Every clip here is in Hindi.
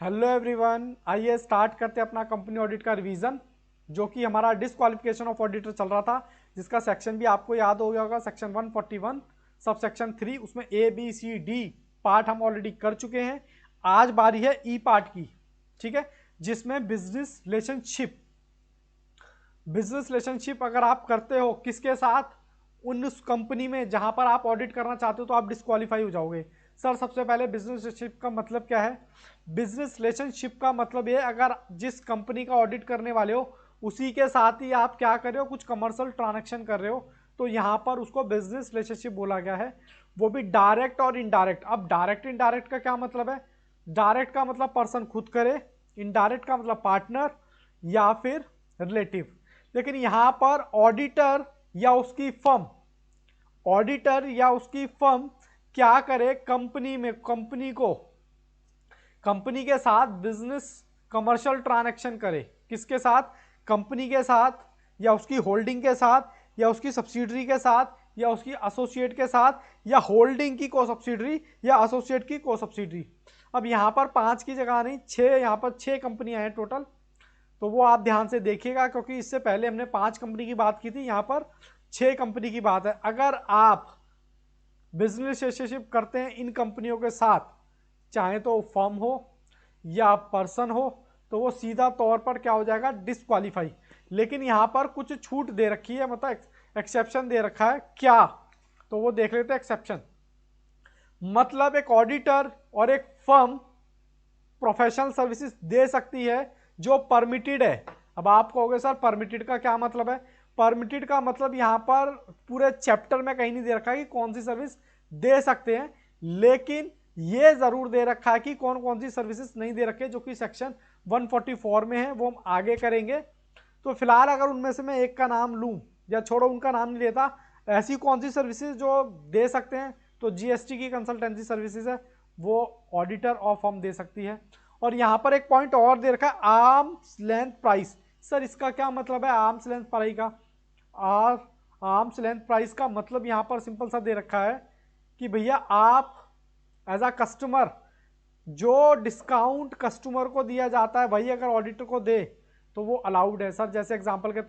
हेलो एवरीवन, आइए स्टार्ट करते हैं अपना कंपनी ऑडिट का रिवीजन, जो कि हमारा डिस्क्वालिफिकेशन ऑफ ऑडिटर चल रहा था, जिसका सेक्शन भी आपको याद हो गया होगा। सेक्शन 141 सब सेक्शन 3, उसमें A B C D part हम ऑलरेडी कर चुके हैं। आज बारी है ई पार्ट की, ठीक है, जिसमें बिजनेस रिलेशनशिप अगर आप करते हो किसके साथ, उस कंपनी में जहां पर आप ऑडिट करना चाहते हो तो आप डिस्क्वालीफाई हो जाओगे। सर सबसे पहले बिजनेस रिलेशनशिप का मतलब क्या है? बिजनेस रिलेशनशिप का मतलब ये, अगर जिस कंपनी का ऑडिट करने वाले हो उसी के साथ ही आप क्या कर रहे हो, कुछ कमर्शियल ट्रांजैक्शन कर रहे हो, तो यहां पर उसको बिजनेस रिलेशनशिप बोला गया है, वो भी डायरेक्ट और इनडायरेक्ट। अब डायरेक्ट इनडायरेक्ट का क्या मतलब है? डायरेक्ट का मतलब पर्सन खुद करे, इनडायरेक्ट का मतलब पार्टनर या फिर रिलेटिव। लेकिन यहां पर ऑडिटर या उसकी फर्म क्या करे, कंपनी के साथ बिजनेस कमर्शियल ट्रांजैक्शन करे। किसके साथ? कंपनी के साथ, या उसकी होल्डिंग के साथ, या उसकी सब्सिडरी के साथ, या उसकी एसोसिएट के साथ, या होल्डिंग की को सब्सिडरी या एसोसिएट की को सब्सिडरी। अब यहां पर 5 की जगह नहीं 6, यहां पर 6 कंपनियां हैं टोटल, तो वो आप ध्यान से देखिएगा, क्योंकि इससे पहले हमने 5 कंपनी की बात की थी, यहां पर 6 कंपनी की बात है। अगर आप बिजनेस रिलेशनशिप करते हैं इन कंपनियों के साथ, चाहे तो फर्म हो या पर्सन हो, तो वो सीधा तौर पर क्या हो जाएगा, डिस्क्वालीफाई। लेकिन यहां पर कुछ छूट दे रखी है, मतलब एक्सेप्शन दे रखा है। क्या? तो वो देख लेते हैं एक्सेप्शन। मतलब एक ऑडिटर और एक फर्म प्रोफेशनल सर्विसेज दे सकती है जो परमिटेड है। अब आप कहोगे सर परमिटेड का क्या मतलब है? परमिटेड का मतलब यहां पर पूरे चैप्टर में कहीं नहीं दे रखा है कि कौन सी सर्विस दे सकते हैं, लेकिन ये जरूर दे रखा है कि कौन कौन सी सर्विसेज नहीं दे रखे, जो कि सेक्शन 144 में है, वो हम आगे करेंगे। तो फिलहाल अगर उनमें से मैं एक का नाम लूं, या छोड़ो उनका नाम नहीं लेता, ऐसी कौन सी सर्विसेज जो दे सकते हैं, तो जीएसटी की कंसल्टेंसी सर्विसेज है, वो ऑडिटर और फर्म दे सकती है। और यहां पर एक पॉइंट और दे रखा है, आर्म्स लेंथ प्राइस। सर इसका क्या मतलब है आर्म्स लेंथ प्राइस का? आर्म्स लेंथ प्राइस का मतलब यहां पर सिंपल सा दे रखा है कि भैया आप एज अ कस्टमर, जो डिस्काउंट कस्टमर को दिया जाता है भाई, अगर ऑडिटर को दे तो वो अलाउड है। सर जैसे एग्जांपल के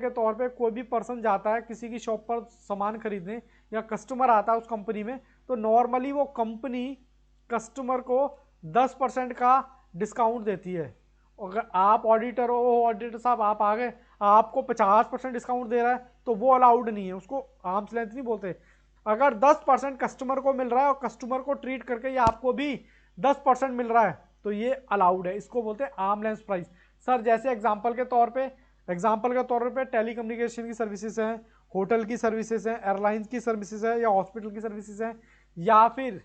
तौर पे कोई भी पर्सन जाता है किसी की शॉप पर सामान खरीदने, या कस्टमर आता है उस कंपनी में, तो नॉर्मली वो कंपनी कस्टमर को 10% का डिस्काउंट देती है। अगर आप ऑडिटर हो, ऑडिटर साहब आप आ गए, आपको 50% डिस्काउंट दे रहा है, तो वो अलाउड नहीं है, उसको आर्म्स लेंथ नहीं बोलते। अगर 10% कस्टमर को मिल रहा है और कस्टमर को ट्रीट करके ये आपको भी 10% मिल रहा है, तो ये अलाउड है, इसको बोलते हैं आर्म लेंथ प्राइस। सर जैसे एग्जाम्पल के तौर पे टेली कम्युनिकेशन की सर्विसेज हैं, होटल की सर्विसेज हैं, एयरलाइंस की सर्विसेज है, या हॉस्पिटल की सर्विसेज हैं, या फिर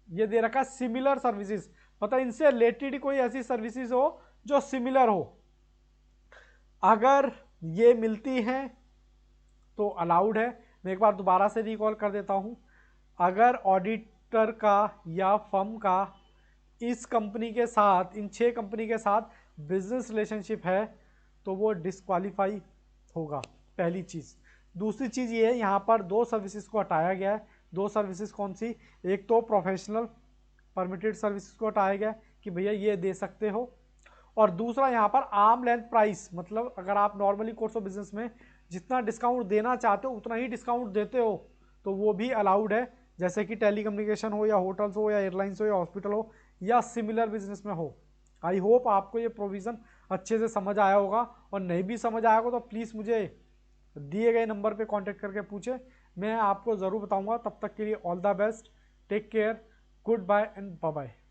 ये दे रखा सिमिलर सर्विसेज, मतलब इनसे रिलेटेड कोई ऐसी सर्विसेज हो जो सिमिलर हो, अगर ये मिलती हैं तो अलाउड है। मैं एक बार दोबारा से रिकॉल कर देता हूं, अगर ऑडिटर का या फर्म का इस कंपनी के साथ, इन 6 कंपनी के साथ बिजनेस रिलेशनशिप है, तो वो डिस्क्वालीफाई होगा, पहली चीज। दूसरी चीज ये है, यहां पर 2 सर्विसेज को हटाया गया है। 2 सर्विसेज कौन सी? एक तो प्रोफेशनल परमिटेड सर्विसेज को हटाया गया कि भैया ये दे सकते हो, और दूसरा यहां पर आर्म लेंथ प्राइस, मतलब अगर आप नॉर्मली कोर्स ऑफ बिजनेस में जितना डिस्काउंट देना चाहते हो उतना ही डिस्काउंट देते हो, तो वो भी अलाउड है। जैसे कि टेलीकम्युनिकेशन हो, या होटल्स हो, या एयरलाइंस हो, या हॉस्पिटल हो, या सिमिलर बिजनेस में हो। आई होप आपको ये प्रोविजन अच्छे से समझ आया होगा, और नहीं भी समझ आया होगा तो प्लीज़ मुझे दिए गए नंबर पे कांटेक्ट करके पूछे, मैं आपको ज़रूर बताऊंगा। तब तक के लिए all the best, take care, goodbye and bye bye.